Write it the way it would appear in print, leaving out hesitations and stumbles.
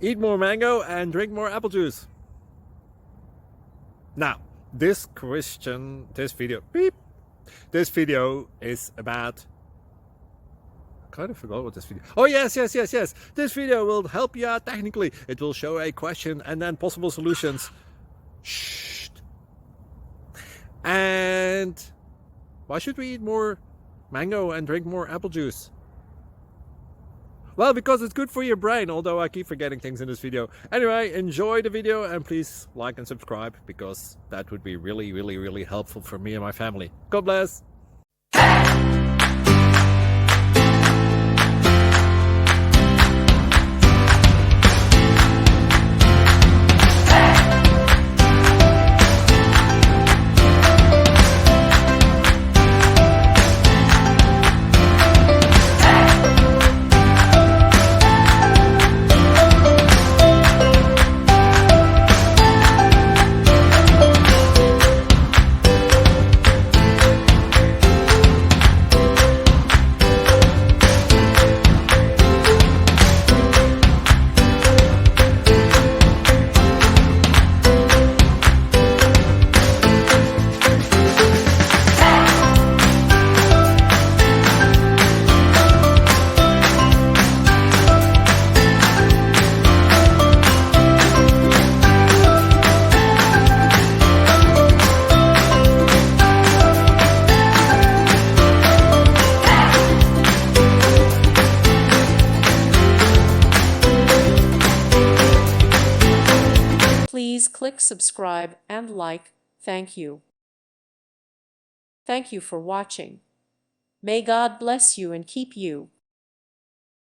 Eat more mango and drink more apple juice. Now, this video is about, I kind of forgot what this video. Oh, yes. This video will help you out technically. It will show a question and then possible solutions. Shh. And why should we eat more mango and drink more apple juice? Well, because it's good for your brain, although I keep forgetting things in this video. Anyway, enjoy the video and please like and subscribe, because that would be really helpful for me and my family. God bless! Please click subscribe and like. Thank you. Thank you for watching. May God bless you and keep you.